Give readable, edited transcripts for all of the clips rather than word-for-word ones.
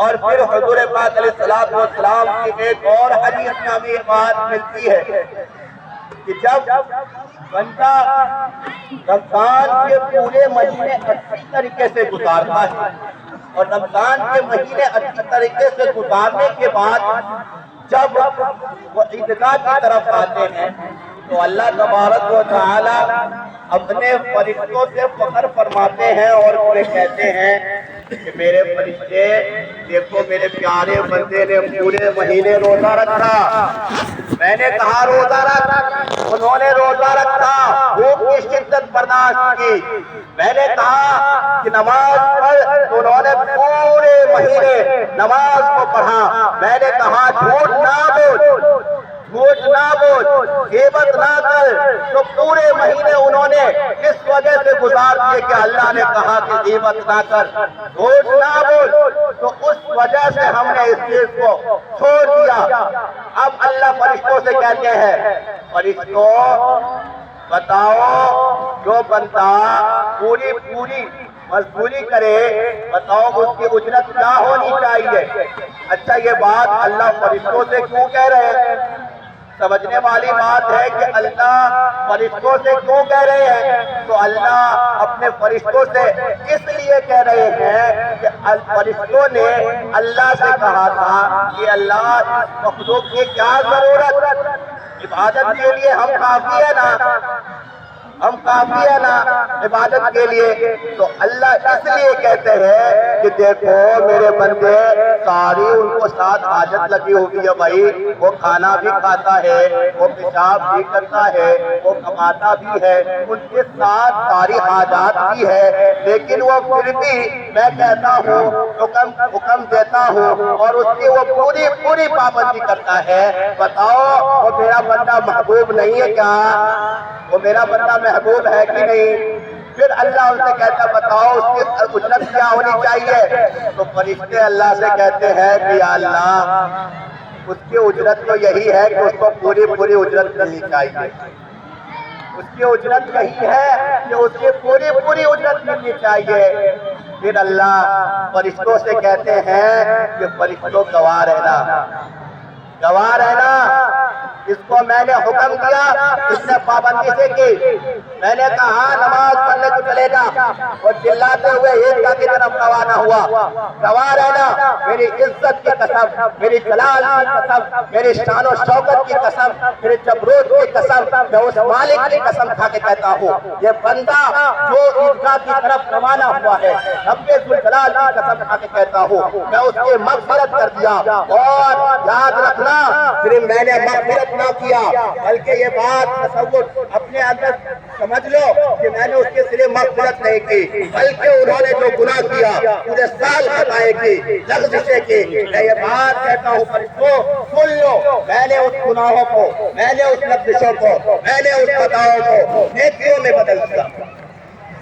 اور پھر حضور پاک علیہ السلام کی ایک اور حدیث میں ہمیں یہ بات ملتی ہے کہ جب بندہ رمضان کے پورے مہینے اچھی طریقے سے گزارتا ہے اور رمضان کے مہینے اچھی طریقے سے گزارنے کے بعد جب وہ عیدگاہ کی طرف آتے ہیں تو اللہ تبارک و تعالی اپنے فرشتوں سے فخر فرماتے ہیں اور پورے کہتے ہیں کہ میرے فرشتے دیکھو میرے پیارے بندے نے پورے مہینے روزہ رکھا، میں نے کہا روزہ رکھ، انہوں نے روزہ رکھا، بھوک کی شدت برداشت کی، میں نے کہا کہ نماز پڑھ، انہوں نے پورے مہینے نماز کو پڑھا، میں نے کہا جھوٹ نہ بول، جھوٹ نہ بول، غیبت نہ کر، تو پورے مہینے انہوں نے اس وجہ سے گزار دیے کہ اللہ نے کہا کہ غیبت نہ کر، جھوٹ نہ بول، تو اس وجہ سے ہم نے اس چیز کو چھوڑ دیا۔ اب اللہ فرشتوں سے کہتے ہیں فرشتوں بتاؤ جو بندہ پوری مزدوری کرے بتاؤ اس کی اجرت کیا ہونی چاہیے۔ اچھا یہ بات اللہ فرشتوں سے کیوں کہہ رہے ہیں؟ سمجھنے والی بات ہے کہ اللہ فرشتوں سے کیوں کہہ رہے ہیں؟ تو اللہ اپنے فرشتوں سے اس لیے کہہ رہے ہیں کہ فرشتوں نے اللہ سے کہا تھا کہ اللہ اس مخلوق کی کیا ضرورت، عبادت کے لیے ہم کافی ہے نا، ہم کافی ہے نا عبادت کے لیے۔ تو اللہ اس لیے کہتے ہیں کہ دیکھو میرے بندے ساری ان کو ساتھ حاجت لگی ہوگی ہے بھائی، وہ کھانا بھی کھاتا ہے، وہ پیشاب بھی کرتا ہے، وہ کماتا بھی ہے، ان کے ساتھ ساری حاجات بھی ہے، لیکن وہ پھر بھی میں کہتا ہوں حکم دیتا ہوں اور اس کی وہ پوری پابندی کرتا ہے۔ بتاؤ وہ میرا بندہ محبوب نہیں ہے کیا؟ وہ میرا بندہ محبوب ہے کہ نہیں؟ پھر اللہ ان سے کہتا بتاؤ اس کی اجرت کیا ہونی چاہیے؟ تو فرشتے اللہ سے کہتے ہیں کہ یا اللہ اس کی اجرت تو یہی ہے کہ اس کو پوری اجرت ملنی چاہیے، اس کی اجرت یہی ہے کہ اس کی پوری اجرت ملنی چاہیے۔ پھر اللہ فرشتوں سے کہتے ہیں کہ فرشتوں گواہ رہنا، اس کو میں نے حکم دیا، اس نے پابندی سے کی، میں نے کہا نماز پڑھنے کو چلے گا، وہ چلاتے ہوئے عیدگاہ کی طرف روانہ ہوا، گواہ رہنا میری عزت کی قسم، میری جلال کی قسم، میری شان و شوکت کی قسم، میری جبروت کی قسم، میں اس مالک کی قسم کھا کے کہتا ہوں یہ بندہ جو عیدگاہ کی طرف روانہ ہوا ہے رب ذوالجلال کی قسم کھا کے کہتا ہوں میں اس کی مغفرت کر دیا۔ اور یاد رکھنا صرف میں نے مغفرت نہ کیا بلکہ یہ بات تصور اپنے اندر سمجھ لو کہ میں نے اس کے صرف مغفرت نہیں کی بلکہ انہوں نے جو گناہ کیا پورے سال خطائیں کی، لغزشیں کی، میں یہ بات کہتا ہوں فرشتوں سن لو، میں نے اس گناہوں کو، میں نے اس لغزشوں کو، میں نے اس خطاؤں کو نیکیوں میں بدل دیا،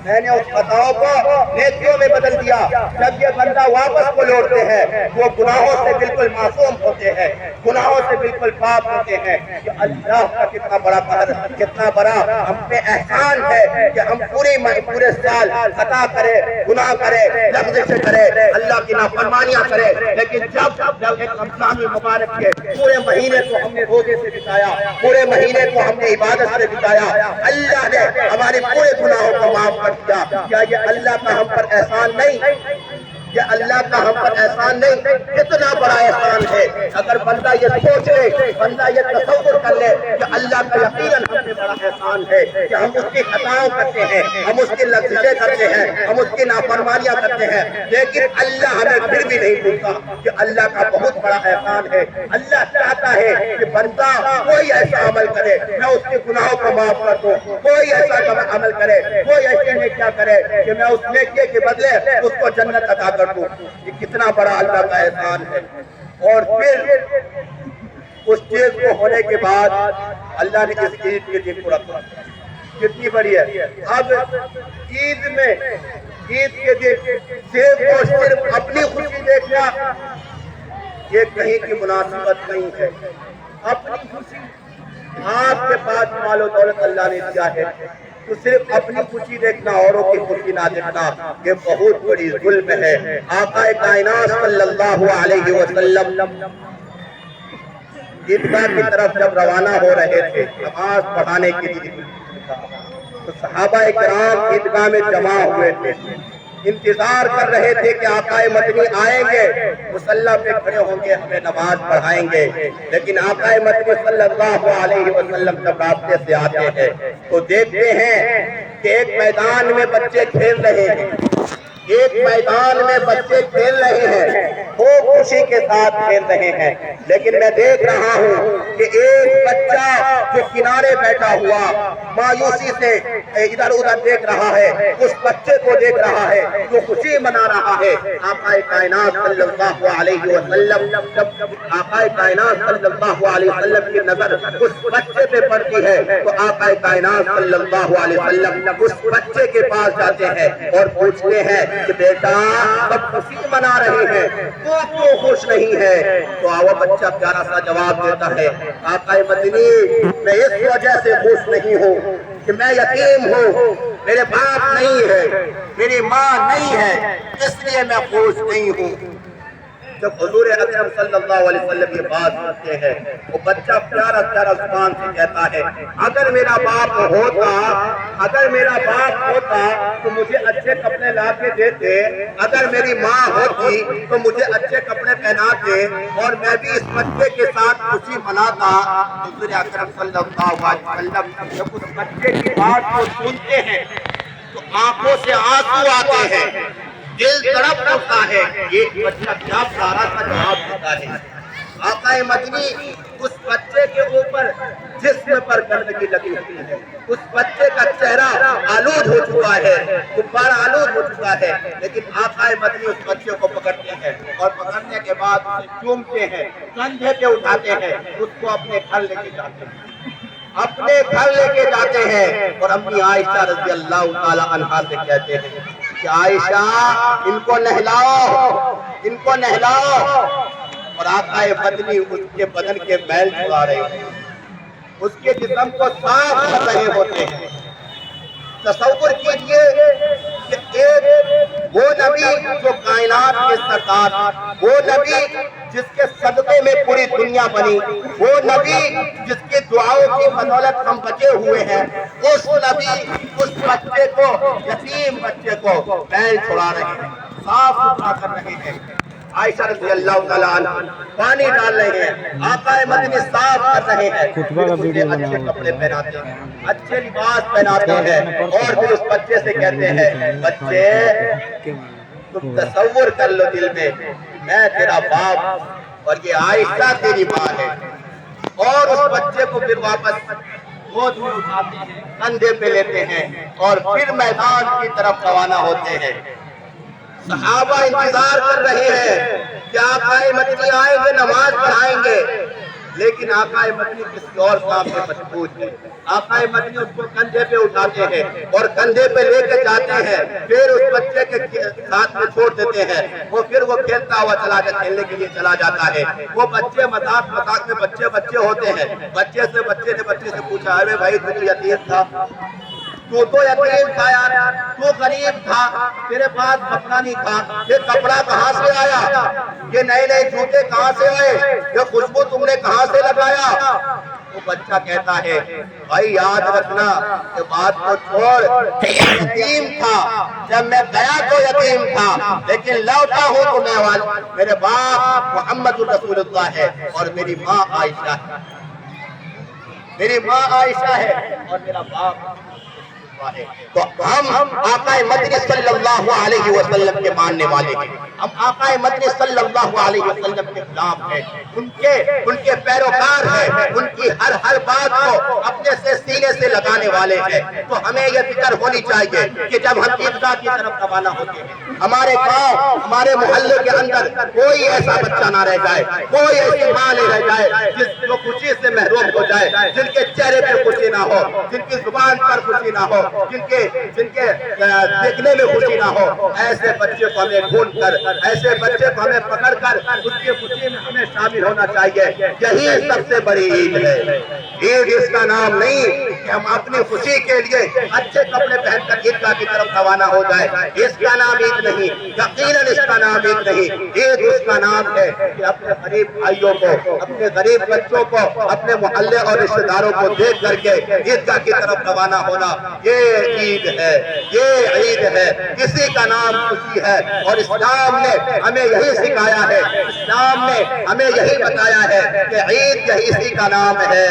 میں نے اس خطاؤں کو نیکیوں میں بدل دیا۔ جب یہ بندہ واپس کو لوٹتے ہیں وہ گناہوں سے بالکل معصوم ہوتے ہیں، گناہوں سے بالکل پاک ہوتے ہیں۔ کہ اللہ کا کتنا بڑا قدر، کتنا بڑا ہم پہ احسان ہے کہ ہم پورے سال خطا کرے، گناہ کرے، لغزشیں کرے، اللہ کی نافرمانیاں کرے، لیکن جب ایک رمضان المبارک کے پورے مہینے کو ہم نے روزے سے بتایا، پورے مہینے کو ہم نے عبادت سے بتایا، اللہ نے ہمارے پورے گناہوں کو معاف کر دیا۔ کیا یہ اللہ کا ہم پر احسان نہیں؟ یہ اللہ کا ہم پر احسان نہیں؟ کتنا بڑا احسان ہے۔ اگر بندہ یہ سوچ لے، بندہ یہ تصور کر لے کہ اللہ کا یقیناً ہم سے بڑا احسان ہے کہ ہم اس کی خطاؤں کرتے ہیں، ہم اس کی لغزشیں کرتے ہیں، ہم اس کی نافرمانیاں کرتے ہیں، لیکن اللہ ہمیں پھر بھی نہیں بھولتا کہ اللہ کا بہت بڑا احسان ہے۔ اللہ چاہتا ہے کہ بندہ کوئی ایسا عمل کرے میں اس کے گناہوں کو معاف کر دوں، کوئی ایسا عمل کرے، کوئی ایسے نیکیاں کرے کہ میں اس نیکی کے بدلے اس کو جنت عطا کر دوں۔ یہ کتنا بڑا اللہ کا احسان ہے۔ اور پھر اس چیز کو ہونے کے بعد اللہ نے اس عید کے دن کو رکھا، کتنی بڑی ہے۔ اب عید میں عید کے دن صرف اور صرف اپنی خوشی دیکھنا یہ کہیں کی مناسبت نہیں ہے۔ اپنی خوشی آپ کے پاس مال و دولت اللہ نے دیا ہے، تو صرف اپنی خوشی دیکھنا، اوروں کی خوشی نہ دیکھنا، یہ بہت بڑی ظلم ہے۔ آقا کائنات صلی اللہ علیہ وسلم عیدگاہ کی طرف جب روانہ ہو رہے تھے نماز پڑھانے کے لیے، تو صحابہ کرام عیدگاہ میں جمع ہوئے تھے، انتظار کر رہے تھے کہ آقا مدنی آئیں گے، مصلی پہ کھڑے ہوں گے، ہمیں نماز پڑھائیں گے۔ لیکن آقا مدنی صلی اللہ علیہ وسلم جب راستے سے آتے ہیں تو دیکھتے ہیں کہ ایک میدان میں بچے کھیل رہے ہیں، ایک میدان میں بچے کھیل رہے ہیں، خوب خوشی کے ساتھ کھیل رہے ہیں، لیکن میں دیکھ رہا ہوں کہ ایک بچہ جو کنارے بیٹھا ہوا مایوسی سے ادھر ادھر دیکھ رہا ہے، اس بچے کو دیکھ رہا ہے جو خوشی منا رہا ہے۔ آقا کائنات صلی اللہ علیہ وسلم جب آقا کائنات صلی اللہ علیہ وسلم کی نظر اس بچے پہ پڑتی ہے تو آقا کائنات صلی اللہ علیہ وسلم اس بچے کے پاس جاتے ہیں اور پوچھتے ہیں کہ بیٹا سب خوشی منا رہے ہیں، تو کیوں خوش نہیں ہے؟ تو وہ بچہ پیارا سا جواب دیتا ہے، آقا مدنی میں اس وجہ سے خوش نہیں ہوں کہ میں یتیم ہوں، میرے باپ نہیں ہے، میری ماں نہیں ہے، اس لیے میں خوش نہیں ہوں۔ جب حضور اکرم صلی اللہ علیہ وسلم یہ بات سنتے ہیں، وہ بچہ پیارا پیارا زبان سے کہتا ہے، اگر میرا باپ ہوتا تو مجھے اچھے کپڑے لا کے دیتے، اگر میری ماں ہوتی تو مجھے اچھے کپڑے پہناتے اور میں بھی اس بچے کے ساتھ خوشی مناتا۔ حضور اکرم صلی اللہ علیہ وسلم جب اس بچے کی بات کو سنتے ہیں تو آنکھوں سے آنسو آتے ہیں، دل تڑپ اٹھتا ہے، یہ بچہ کیا پیارا سا جواب دیتا ہے۔ آقا مدنی اس بچے کے اوپر جسم پر گندگی لگی ہوئی ہے، اس بچے کا چہرہ آلود ہو چکا ہے، غبارہ آلود ہو چکا ہے، لیکن آقا مدنی اس بچے کو پکڑتے ہیں اور پکڑنے کے بعد اسے چومتے ہیں، کندھے پہ اٹھاتے ہیں، اس کو اپنے گھر لے کے جاتے ہیں، اپنے گھر لے کے جاتے ہیں اور امی عائشہ رضی اللہ تعالی عنہا سے کہتے ہیں کہ عائشہ ان کو نہلاؤ، اور آقا مدنی اس کے بدن کے میل چھڑا رہے ہیں، اس کے جسم کو صاف کر رہے ہوتے ہیں۔ تصور کیجئے کہ ایک وہ نبی جو کائنات کے سردار، وہ نبی جس کے صدقے میں پوری دنیا بنی، وہ نبی جس کے دعاؤں کی بدولت ہم بچے ہوئے ہیں، اس نبی اس بچے کو، یتیم بچے کو میل چھڑا رہے ہیں، صاف ستھرا کر رہے ہیں۔ عائشہ رضی اللہ تعالیٰ عنہ پانی ڈال رہے ہیں، آقا مدنی صاف کر رہے ہیں، پھر اچھے کپڑے پہناتے ہیں، اچھے لباس پہناتے ہیں، اور پھر اس بچے سے کہتے ہیں، بچے تم تصور کر لو دل میں تیرا باپ اور یہ عائشہ تیری ماں ہے، اور اس بچے کو پھر واپس گود میں اٹھاتے ہیں، کندھے پہ لیتے ہیں اور پھر میدان کی طرف روانہ ہوتے ہیں۔ صحابہ انتظار کر رہے ہیں کہ آقا مدنی آئیں گے، نماز پڑھائیں گے، لیکن آقا مدنی کسی اور کام میں مشغول ہے۔ آقا مدنی اس کو کندھے پہ اٹھاتے ہیں اور کندھے پہ لے کے جاتے ہیں، پھر اس بچے کے ساتھ میں چھوڑ دیتے ہیں، وہ کھیلتا ہوا کھیلنے کے لیے چلا جاتا ہے۔ وہ بچے مذاق میں بچے ہوتے ہیں، بچے سے پوچھا، ارے بھائی تو یتیم تھا، تو یتیم تھا یار، تو غریب تھا، تیرے پاس کپڑا نہیں تھا، یہ کپڑا کہاں سے آیا، یہ نئے جوتے کہاں سے آئے، یہ خوشبو تم نے کہاں سے لگایا؟ وہ بچہ کہتا ہے، بھائی یاد رکھنا یہ بات کو چھوڑ، یتیم تھا، جب میں گیا تو یتیم تھا، لیکن لوٹا ہوں تو میں میرے باپ محمد رسول اللہ ہے اور میری ماں عائشہ ہے، اور میرا باپ۔ تو ہم آقا مدنی صلی اللہ علیہ وسلم کے ماننے والے ہیں، ہم آقا مدنی صلی اللہ علیہ وسلم کے غلام ہیں، ان کے پیروکار ہیں، ان کی ہر بات کو اپنے سے سینے سے لگانے والے ہیں۔ تو ہمیں یہ فکر ہونی چاہیے کہ جب ہم عیدگاہ کی طرف روانہ ہوتے ہیں، ہمارے گاؤں، ہمارے محلے کے اندر کوئی ایسا بچہ نہ رہ جائے، کوئی ایسی ماں نہیں رہ جائے جو خوشی سے محروم ہو جائے، جن کے چہرے پہ خوشی نہ ہو، جن کی زبان پر خوشی نہ ہو، جن کے دیکھنے میں خوشی نہ ہو، ایسے بچے کو ہمیں ڈھونڈ کر، ایسے بچے کو ہمیں پکڑ کر اس کی خوشی میں ہمیں شامل ہونا چاہیے۔ یہی سب سے بڑی عید ہے۔ عید اس کا نام نہیں کہ ہم اپنی خوشی کے لیے اچھے کپڑے پہن کر عیدگاہ کی طرف روانہ ہو جائے، اس کا نام عید نہیں، یقیناً اس کا نام عید نہیں۔ عید اس کا نام ہے کہ اپنے غریب بھائیوں کو، اپنے غریب بچوں کو، اپنے محلے اور رشتہ داروں کو دیکھ کر کے عیدگاہ کی طرف روانہ ہونا، یہ عید ہے، یہ عید ہے۔ کسی کا نام خوشی ہے، اور اسلام نے ہمیں یہی سکھایا ہے، اسلام نے ہمیں یہی بتایا ہے کہ عید یہی اسی کا نام ہے۔